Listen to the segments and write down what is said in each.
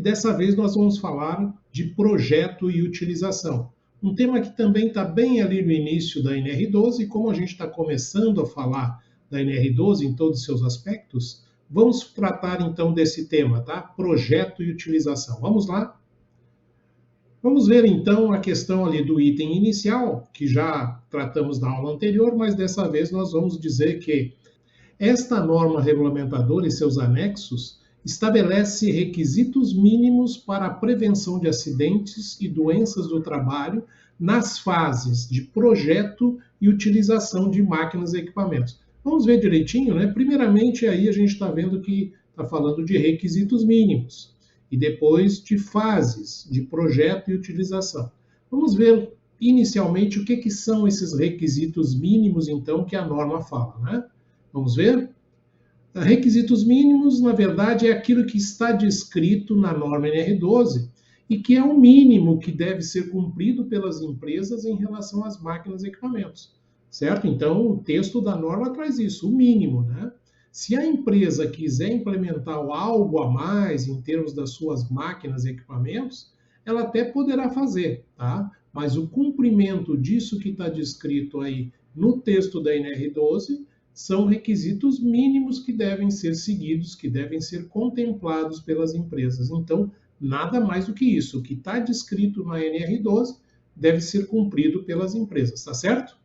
e dessa vez nós vamos falar de projeto e utilização. Um tema que também está bem ali no início da NR12, e como a gente está começando a falar da NR12 em todos os seus aspectos, vamos tratar então desse tema, tá? Projeto e utilização. Vamos lá? Vamos ver então a questão ali do item inicial, que já tratamos na aula anterior, mas dessa vez nós vamos dizer que esta norma regulamentadora e seus anexos estabelece requisitos mínimos para a prevenção de acidentes e doenças do trabalho nas fases de projeto e utilização de máquinas e equipamentos. Vamos ver direitinho, né? Primeiramente, aí a gente está vendo que está falando de requisitos mínimos e depois de fases de projeto e utilização. Vamos ver inicialmente o que são esses requisitos mínimos, então, que a norma fala, né? Vamos ver? Requisitos mínimos, na verdade, é aquilo que está descrito na norma NR12 e que é o mínimo que deve ser cumprido pelas empresas em relação às máquinas e equipamentos, certo? Então, o texto da norma traz isso, o mínimo, né? Se a empresa quiser implementar algo a mais em termos das suas máquinas e equipamentos, ela até poderá fazer, tá? Mas o cumprimento disso que está descrito aí no texto da NR12 são requisitos mínimos que devem ser seguidos, que devem ser contemplados pelas empresas. Então, nada mais do que isso. O que está descrito na NR12 deve ser cumprido pelas empresas, tá certo?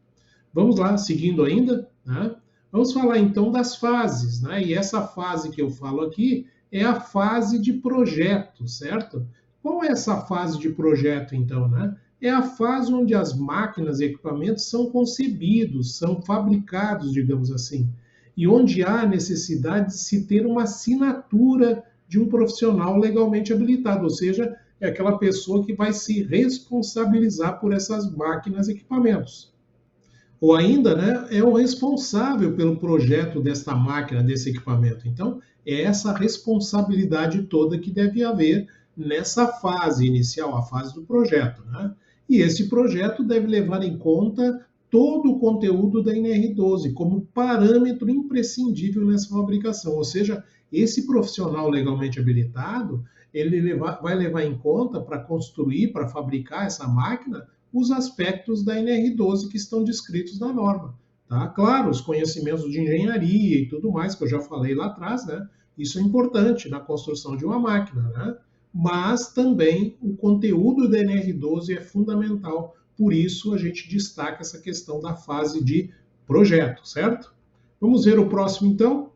Vamos lá, seguindo ainda, né? Vamos falar então das fases, né? E essa fase que eu falo aqui é a fase de projeto, certo? Qual é essa fase de projeto, então, né? É a fase onde as máquinas e equipamentos são concebidos, são fabricados, digamos assim, e onde há necessidade de se ter uma assinatura de um profissional legalmente habilitado, ou seja, é aquela pessoa que vai se responsabilizar por essas máquinas e equipamentos. Ou ainda, né, é o responsável pelo projeto desta máquina, desse equipamento. Então, é essa responsabilidade toda que deve haver nessa fase inicial, a fase do projeto, né? E esse projeto deve levar em conta todo o conteúdo da NR12 como parâmetro imprescindível nessa fabricação. Ou seja, esse profissional legalmente habilitado, vai levar em conta para construir, para fabricar essa máquina, os aspectos da NR12 que estão descritos na norma. Tá? Claro, os conhecimentos de engenharia e tudo mais, que eu já falei lá atrás, né? Isso é importante na construção de uma máquina, né? Mas também o conteúdo da NR12 é fundamental, por isso a gente destaca essa questão da fase de projeto, certo? Vamos ver o próximo então?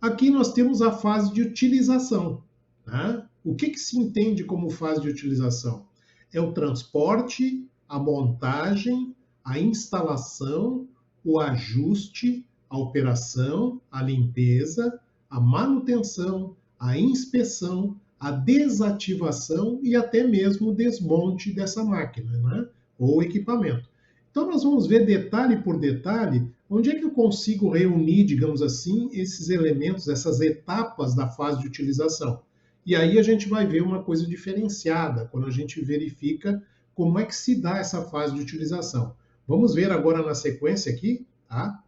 Aqui nós temos a fase de utilização, né? O que se entende como fase de utilização? É o transporte, a montagem, a instalação, o ajuste, a operação, a limpeza, a manutenção, a inspeção, a desativação e até mesmo o desmonte dessa máquina, né? Ou equipamento. Então nós vamos ver detalhe por detalhe onde é que eu consigo reunir, digamos assim, esses elementos, essas etapas da fase de utilização. E aí a gente vai ver uma coisa diferenciada quando a gente verifica como é que se dá essa fase de utilização. Vamos ver agora na sequência aqui, tá?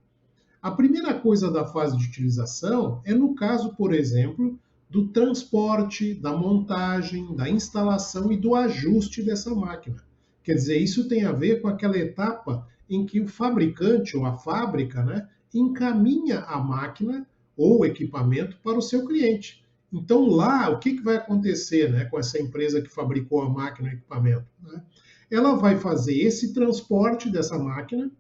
A primeira coisa da fase de utilização é no caso, por exemplo, do transporte, da montagem, da instalação e do ajuste dessa máquina. Quer dizer, isso tem a ver com aquela etapa em que o fabricante ou a fábrica, né, encaminha a máquina ou o equipamento para o seu cliente. Então lá, o que vai acontecer, né, com essa empresa que fabricou a máquina ou equipamento? Né? Ela vai fazer esse transporte dessa máquina,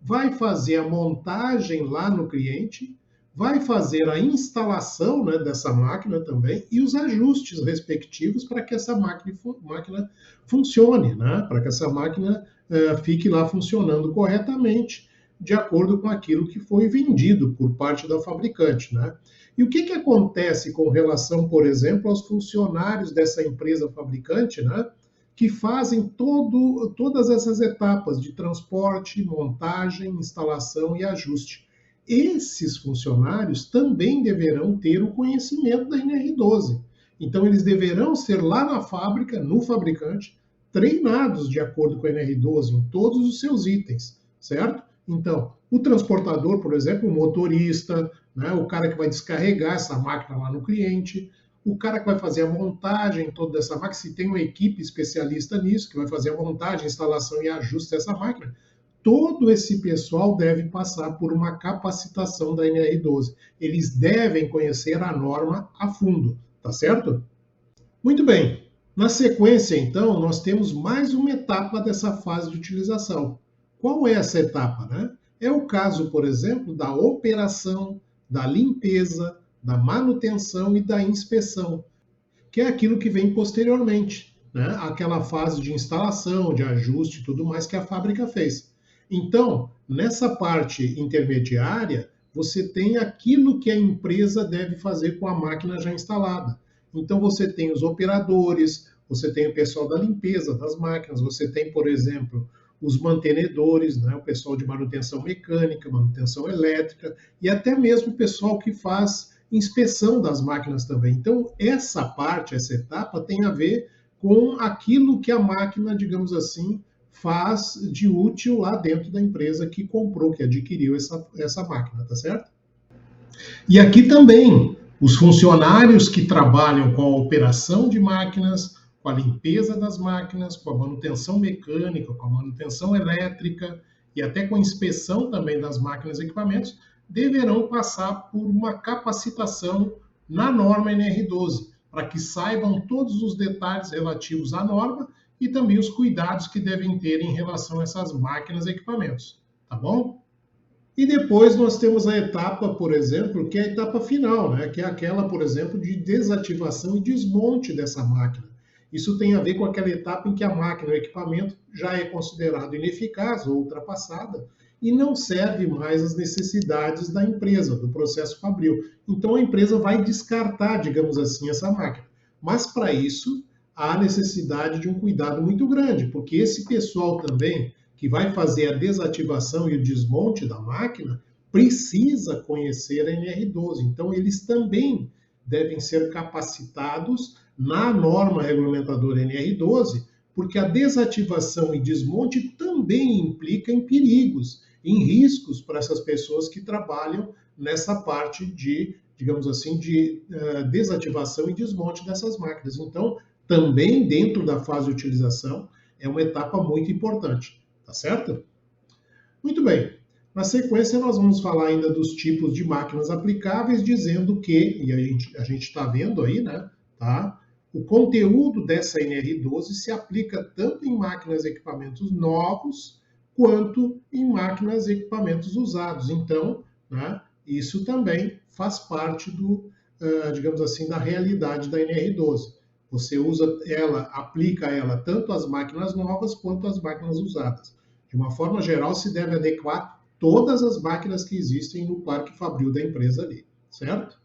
vai fazer a montagem lá no cliente, vai fazer a instalação, né, dessa máquina também e os ajustes respectivos para que essa máquina funcione, né, para que essa máquina fique lá funcionando corretamente, de acordo com aquilo que foi vendido por parte da fabricante, né? E o que acontece com relação, por exemplo, aos funcionários dessa empresa fabricante, né, que fazem todas essas etapas de transporte, montagem, instalação e ajuste? Esses funcionários também deverão ter o conhecimento da NR12. Então, eles deverão ser lá na fábrica, no fabricante, treinados de acordo com a NR12 em todos os seus itens, certo? Então, o transportador, por exemplo, o motorista, né, o cara que vai descarregar essa máquina lá no cliente, o cara que vai fazer a montagem toda dessa máquina, se tem uma equipe especialista nisso, que vai fazer a montagem, instalação e ajuste dessa máquina, todo esse pessoal deve passar por uma capacitação da NR12. Eles devem conhecer a norma a fundo, tá certo? Muito bem. Na sequência, então, nós temos mais uma etapa dessa fase de utilização. Qual é essa etapa, né? É o caso, por exemplo, da operação, da limpeza, da manutenção e da inspeção, que é aquilo que vem posteriormente, né? Aquela fase de instalação, de ajuste e tudo mais que a fábrica fez. Então, nessa parte intermediária, você tem aquilo que a empresa deve fazer com a máquina já instalada. Então, você tem os operadores, você tem o pessoal da limpeza das máquinas, você tem, por exemplo, os mantenedores, né? O pessoal de manutenção mecânica, manutenção elétrica e até mesmo o pessoal que faz inspeção das máquinas também. Então, essa parte, essa etapa tem a ver com aquilo que a máquina, digamos assim, faz de útil lá dentro da empresa que comprou, que adquiriu essa máquina, tá certo? E aqui também, os funcionários que trabalham com a operação de máquinas, com a limpeza das máquinas, com a manutenção mecânica, com a manutenção elétrica e até com a inspeção também das máquinas e equipamentos, deverão passar por uma capacitação na norma NR12, para que saibam todos os detalhes relativos à norma e também os cuidados que devem ter em relação a essas máquinas e equipamentos, tá bom? E depois nós temos a etapa, por exemplo, que é a etapa final, né? Que é aquela, por exemplo, de desativação e desmonte dessa máquina. Isso tem a ver com aquela etapa em que a máquina, o equipamento, já é considerado ineficaz ou ultrapassada e não serve mais às necessidades da empresa, do processo fabril. Então a empresa vai descartar, digamos assim, essa máquina. Mas para isso há necessidade de um cuidado muito grande, porque esse pessoal também que vai fazer a desativação e o desmonte da máquina precisa conhecer a NR12. Então eles também devem ser capacitados na norma regulamentadora NR12, porque a desativação e desmonte também implica em perigos, em riscos para essas pessoas que trabalham nessa parte de, digamos assim, de desativação e desmonte dessas máquinas. Então, também dentro da fase de utilização, é uma etapa muito importante, tá certo? Muito bem. Na sequência, nós vamos falar ainda dos tipos de máquinas aplicáveis, dizendo que, e a gente está vendo aí, né, tá? O conteúdo dessa NR12 se aplica tanto em máquinas e equipamentos novos, quanto em máquinas e equipamentos usados. Então, né, isso também faz parte do, digamos assim, da realidade da NR12. Você usa ela, aplica ela tanto às máquinas novas quanto às máquinas usadas. De uma forma geral, se deve adequar todas as máquinas que existem no parque fabril da empresa ali, certo?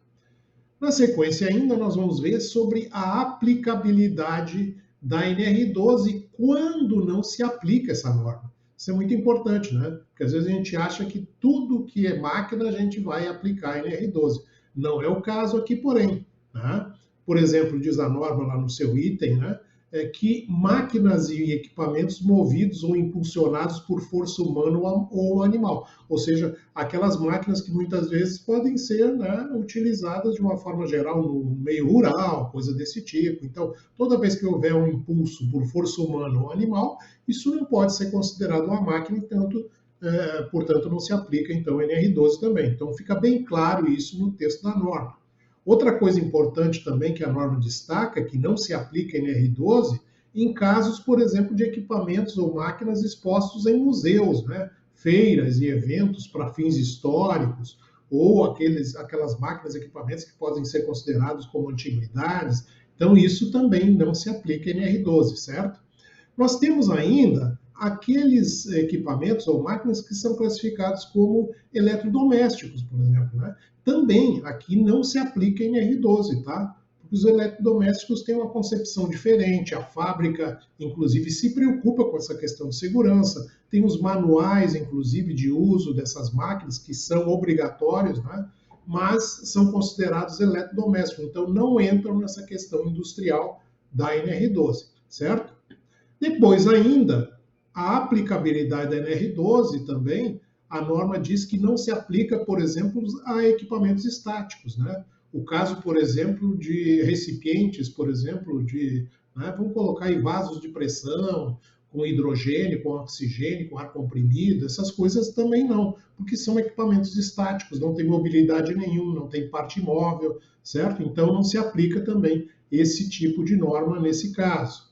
Na sequência ainda, nós vamos ver sobre a aplicabilidade da NR12 quando não se aplica essa norma. Isso é muito importante, né? Porque às vezes a gente acha que tudo que é máquina a gente vai aplicar a NR12. Não é o caso aqui, porém, né? Por exemplo, diz a norma lá no seu item, né? É que máquinas e equipamentos movidos ou impulsionados por força humana ou animal. Ou seja, aquelas máquinas que muitas vezes podem ser, né, utilizadas de uma forma geral no meio rural, coisa desse tipo. Então, toda vez que houver um impulso por força humana ou animal, isso não pode ser considerado uma máquina, portanto, não se aplica então NR12 também. Então, fica bem claro isso no texto da norma. Outra coisa importante também que a norma destaca, que não se aplica em NR12, em casos, por exemplo, de equipamentos ou máquinas expostos em museus, né? Feiras e eventos para fins históricos, ou aquelas máquinas e equipamentos que podem ser considerados como antiguidades. Então, isso também não se aplica em NR12, certo? Nós temos ainda aqueles equipamentos ou máquinas que são classificados como eletrodomésticos, por exemplo, né? Também aqui não se aplica em NR12, tá? Porque os eletrodomésticos têm uma concepção diferente, a fábrica, inclusive, se preocupa com essa questão de segurança, tem os manuais, inclusive, de uso dessas máquinas, que são obrigatórios, né? Mas são considerados eletrodomésticos, então não entram nessa questão industrial da NR12, certo? Depois ainda, a aplicabilidade da NR12 também, a norma diz que não se aplica, por exemplo, a equipamentos estáticos, né? o caso, por exemplo, de recipientes, por exemplo, vamos colocar aí vasos de pressão, com hidrogênio, com oxigênio, com ar comprimido, essas coisas também não, porque são equipamentos estáticos, não tem mobilidade nenhuma, não tem parte móvel, certo? Então não se aplica também esse tipo de norma nesse caso.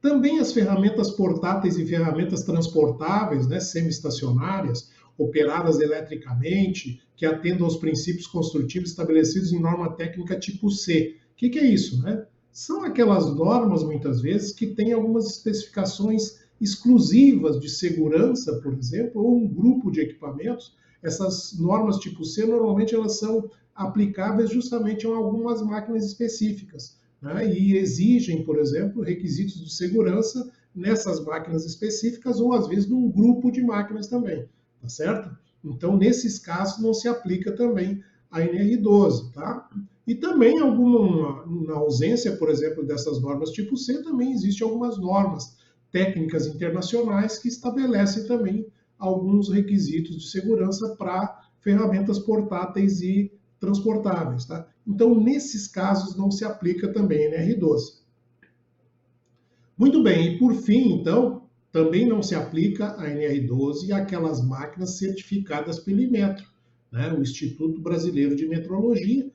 Também as ferramentas portáteis e ferramentas transportáveis, né, semi-estacionárias, operadas eletricamente, que atendam aos princípios construtivos estabelecidos em norma técnica tipo C. O que é isso? Né? São aquelas normas, muitas vezes, que têm algumas especificações exclusivas de segurança, por exemplo, ou um grupo de equipamentos. Essas normas tipo C, normalmente, elas são aplicáveis justamente a algumas máquinas específicas, né? E exigem, por exemplo, requisitos de segurança nessas máquinas específicas ou, às vezes, num grupo de máquinas também, tá certo? Então, nesses casos, não se aplica também a NR12, tá? E também, na ausência, por exemplo, dessas normas tipo C, também existem algumas normas técnicas internacionais que estabelecem também alguns requisitos de segurança para ferramentas portáteis e transportáveis, tá? Então, nesses casos, não se aplica também NR12. Muito bem, e por fim, então, também não se aplica a NR12 àquelas máquinas certificadas pelo Inmetro, né, o Instituto Brasileiro de Metrologia,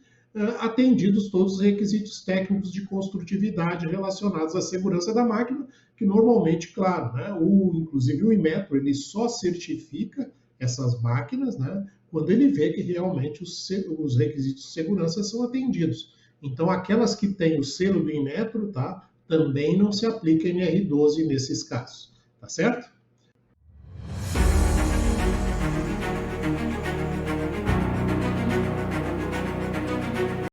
atendidos todos os requisitos técnicos de construtividade relacionados à segurança da máquina, que normalmente, claro, né, inclusive o Inmetro, ele só certifica essas máquinas, né, quando ele vê que realmente os requisitos de segurança são atendidos. Então, aquelas que têm o selo do Inmetro, tá, também não se aplica NR12 nesses casos, tá certo?